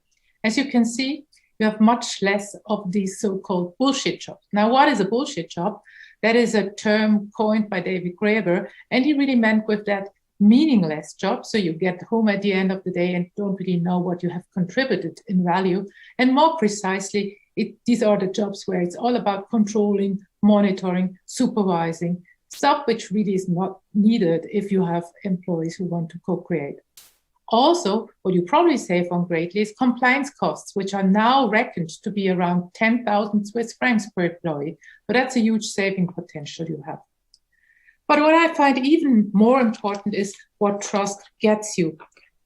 As you can see, you have much less of these so-called bullshit jobs. Now, what is a bullshit job? That is a term coined by David Graeber, and he really meant with that meaningless job. So you get home at the end of the day and don't really know what you have contributed in value. And more precisely, these are the jobs where it's all about controlling, monitoring, supervising, stuff which really is not needed if you have employees who want to co-create. Also, what you probably save on greatly is compliance costs, which are now reckoned to be around 10,000 Swiss francs per employee. But that's a huge saving potential you have. But what I find even more important is what trust gets you.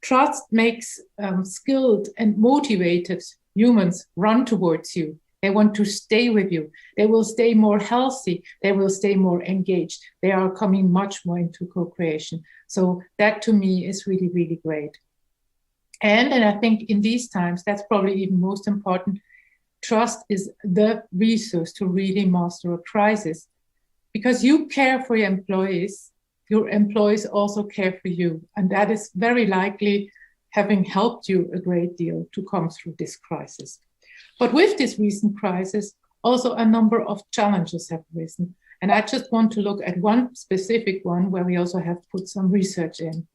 Trust makes skilled and motivated humans run towards you. They want to stay with you. They will stay more healthy. They will stay more engaged. They are coming much more into co-creation. So that to me is really, really great. And I think in these times, that's probably even most important. Trust is the resource to really master a crisis. Because you care for your employees also care for you. And that is very likely having helped you a great deal to come through this crisis. But with this recent crisis, also a number of challenges have arisen. And I just want to look at one specific one where we also have put some research in.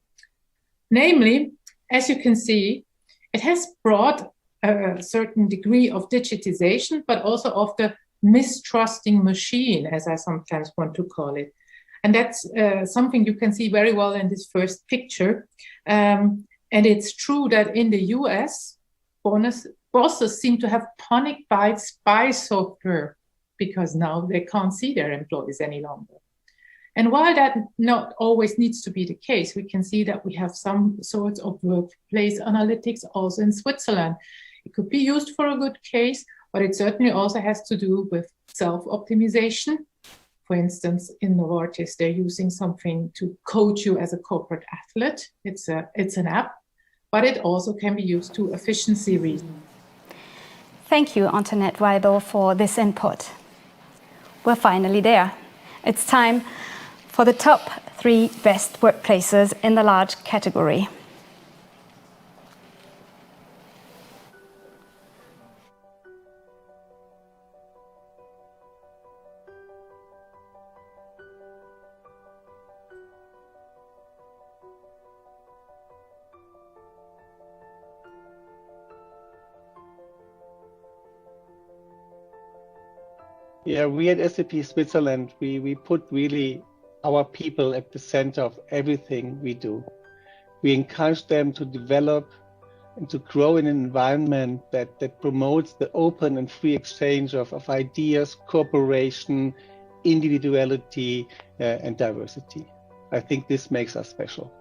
Namely, as you can see, it has brought a certain degree of digitization, but also of the mistrusting machine, as I sometimes want to call it. And that's something you can see very well in this first picture. And it's true that in the US, bosses seem to have panic buy spy software because now they can't see their employees any longer. And while that not always needs to be the case, we can see that we have some sorts of workplace analytics also in Switzerland. It could be used for a good case, but it certainly also has to do with self-optimization For instance, in Novartis, they're using something to coach you as a corporate athlete. It's an app, but it also can be used to efficiency reasons. Thank you, Antoinette Weibel, for this input. We're finally there. It's time for the top 3 best workplaces in the large category. Yeah, we at SAP Switzerland, we put really our people at the center of everything we do. We encourage them to develop and to grow in an environment that promotes the open and free exchange of ideas, cooperation, individuality, and diversity. I think this makes us special.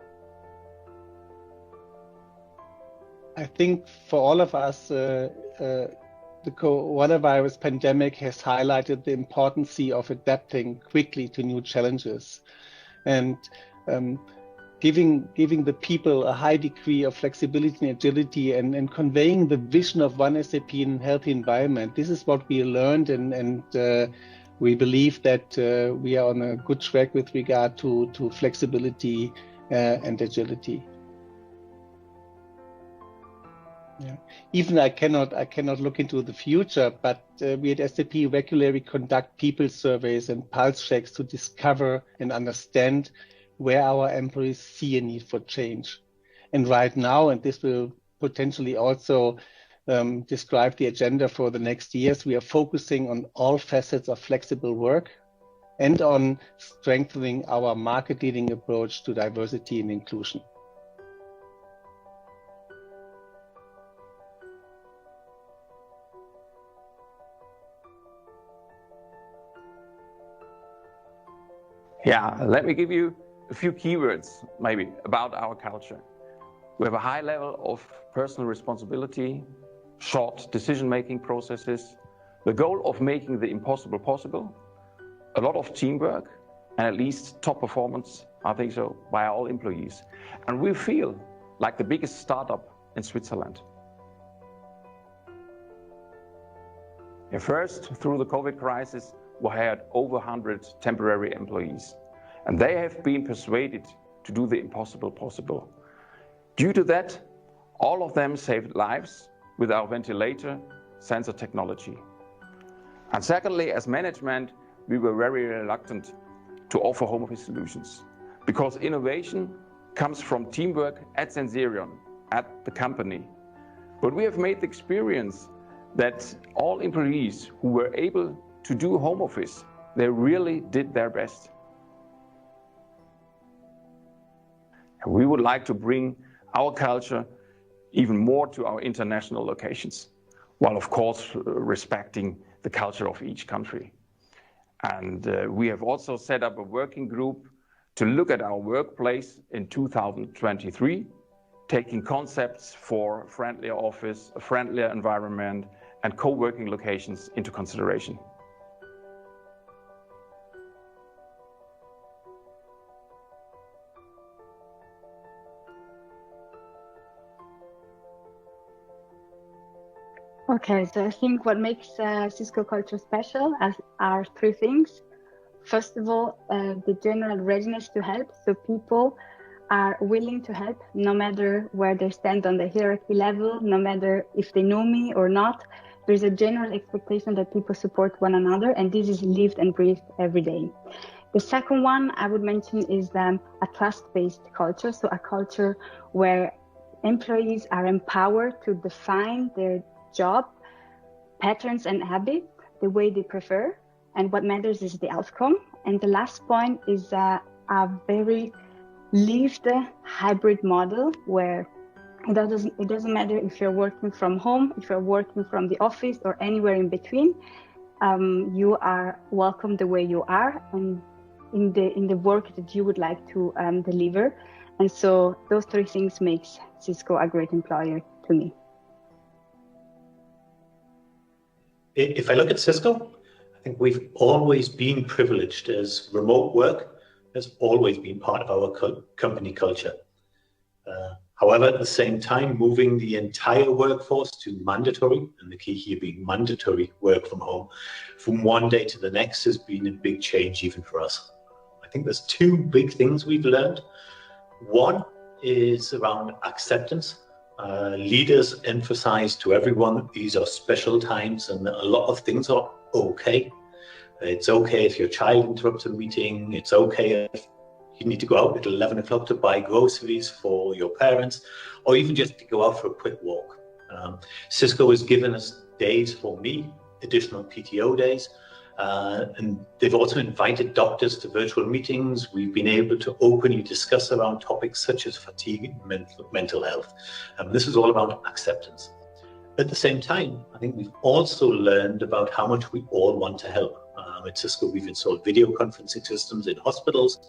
I think for all of us, the coronavirus pandemic has highlighted the importance of adapting quickly to new challenges and giving the people a high degree of flexibility and agility and conveying the vision of one SAP in a healthy environment. This is what we learned and we believe that we are on a good track with regard to flexibility and agility. Yeah. Even I cannot look into the future, but we at SAP regularly conduct people surveys and pulse checks to discover and understand where our employees see a need for change. And right now, and this will potentially also describe the agenda for the next years, we are focusing on all facets of flexible work and on strengthening our market-leading approach to diversity and inclusion. Yeah, let me give you a few keywords maybe about our culture. We have a high level of personal responsibility, short decision-making processes, the goal of making the impossible possible, a lot of teamwork, and at least top performance, I think so, by all employees. And we feel like the biggest startup in Switzerland. Yeah, first, through the COVID crisis, we had over 100 temporary employees, and they have been persuaded to do the impossible possible. Due to that, all of them saved lives with our ventilator sensor technology. And secondly, as management, we were very reluctant to offer home office solutions because innovation comes from teamwork at Sensirion, at the company. But we have made the experience that all employees who were able to do home office, they really did their best. We would like to bring our culture even more to our international locations, while of course respecting the culture of each country. And we have also set up a working group to look at our workplace in 2023, taking concepts for a friendlier office, a friendlier environment, and co-working locations into consideration. Okay, so I think what makes Cisco culture special are 3 things. First of all, the general readiness to help. So people are willing to help no matter where they stand on the hierarchy level, no matter if they know me or not. There's a general expectation that people support one another, and this is lived and breathed every day. The second one I would mention is a trust-based culture. So a culture where employees are empowered to define their job patterns and habits the way they prefer, and what matters is the outcome. And the last point is a very lived hybrid model where it doesn't matter if you're working from home, if you're working from the office, or anywhere in between. You are welcome the way you are and in the work that you would like to deliver. And so those 3 things makes Cisco a great employer to me. If I look at Cisco, I think we've always been privileged as remote work has always been part of our company culture. However, at the same time, moving the entire workforce to mandatory, and the key here being mandatory work from home, from one day to the next has been a big change even for us. I think there's two big things we've learned. One is around acceptance. Leaders emphasize to everyone that these are special times and that a lot of things are okay. It's okay if your child interrupts a meeting. It's okay if you need to go out at 11 o'clock to buy groceries for your parents, or even just to go out for a quick walk. Cisco has given us days for me, additional PTO days, and they've also invited doctors to virtual meetings. We've been able to openly discuss around topics such as fatigue and mental health. This is all about acceptance. At the same time, I think we've also learned about how much we all want to help. At Cisco, we've installed video conferencing systems in hospitals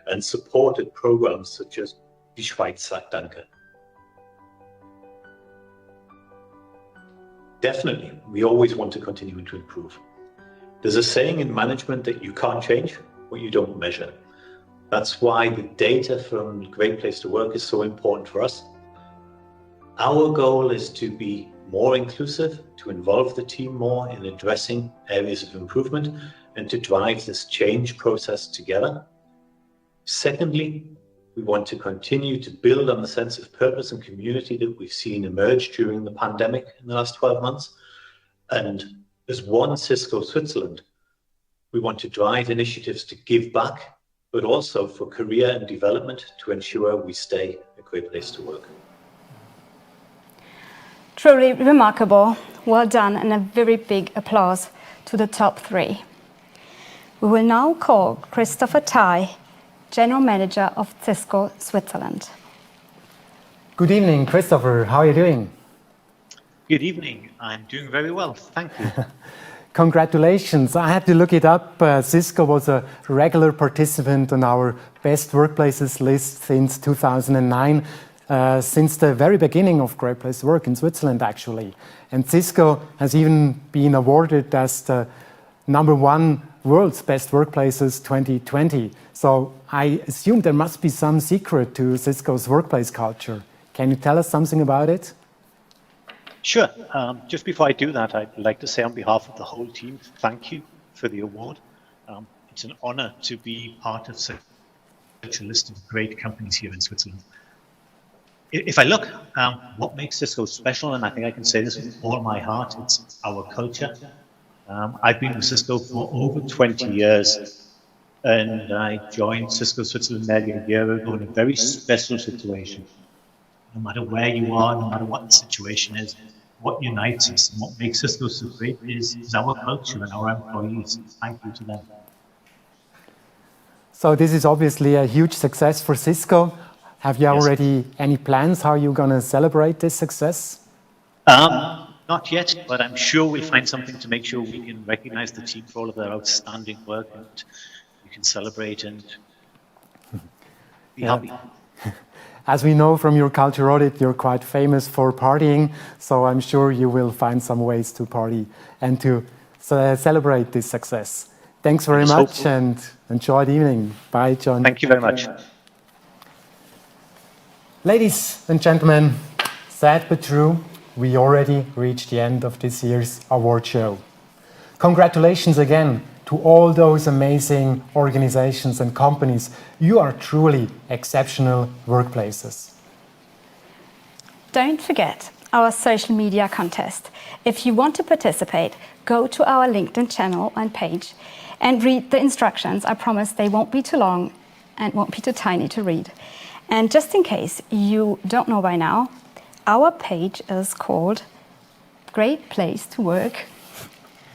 and supported programs such as Die Schweiz sagt Danke. Definitely, we always want to continue to improve. There's a saying in management that you can't change what you don't measure. That's why the data from Great Place to Work is so important for us. Our goal is to be more inclusive, to involve the team more in addressing areas of improvement, and to drive this change process together. Secondly, we want to continue to build on the sense of purpose and community that we've seen emerge during the pandemic in the last 12 months. And as one Cisco Switzerland, we want to drive initiatives to give back, but also for career and development to ensure we stay a great place to work. Truly remarkable. Well done, and a very big applause to the top three. We will now call Christopher Tai, General Manager of Cisco Switzerland. Good evening, Christopher. How are you doing? Good evening. I'm doing very well. Thank you. Congratulations. I had to look it up. Cisco was a regular participant on our best workplaces list since 2009. Since the very beginning of Great Place to Work in Switzerland, actually. And Cisco has even been awarded as the #1 World's Best Workplaces 2020. So I assume there must be some secret to Cisco's workplace culture. Can you tell us something about it? Sure. Just before I do that, I'd like to say on behalf of the whole team, thank you for the award. It's an honor to be part of such a list of great companies here in Switzerland. If I look, what makes Cisco special, and I think I can say this with all my heart, it's our culture. I've been with Cisco for over 20 years, and I joined Cisco Switzerland nearly a year ago in a very special situation. No matter where you are, no matter what the situation is, what unites us and what makes Cisco so great is our culture and our employees. Thank you to them. So this is obviously a huge success for Cisco. Have you already any plans how you're going to celebrate this success? Not yet, but I'm sure we'll find something to make sure we can recognize the team for all of their outstanding work, and we can celebrate and be happy. As we know from your culture audit, you're quite famous for partying, so I'm sure you will find some ways to party and to celebrate this success. Thanks very much and enjoy the evening. Bye, John. Thank you very much. Ladies and gentlemen, sad but true, we already reached the end of this year's award show. Congratulations again to all those amazing organizations and companies. You are truly exceptional workplaces. Don't forget our social media contest. If you want to participate, go to our LinkedIn channel and page and read the instructions. I promise they won't be too long and won't be too tiny to read. And just in case you don't know by now, our page is called Great Place to Work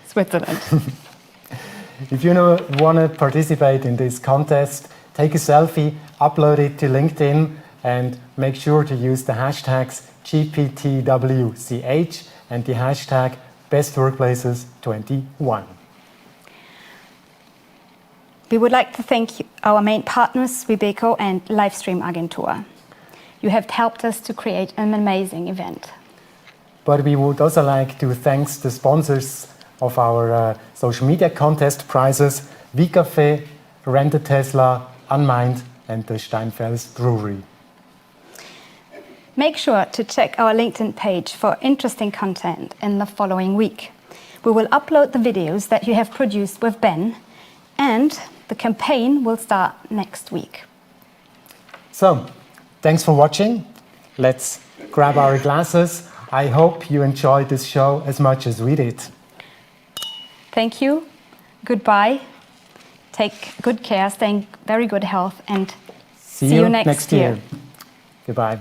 Switzerland. If you want to participate in this contest, take a selfie, upload it to LinkedIn, and make sure to use the hashtags GPTWCH and the hashtag BestWorkplaces21. We would like to thank our main partners, Webeco and Livestream Agentur. You have helped us to create an amazing event. But we would also like to thank the sponsors of our social media contest prizes, Wiecafe, Rent a Tesla, Unmind and the Steinfels Brewery. Make sure to check our LinkedIn page for interesting content in the following week. We will upload the videos that you have produced with Ben, and the campaign will start next week. So, thanks for watching. Let's grab our glasses. I hope you enjoyed this show as much as we did. Thank you. Goodbye. Take good care, stay in very good health, and see you next year. Goodbye.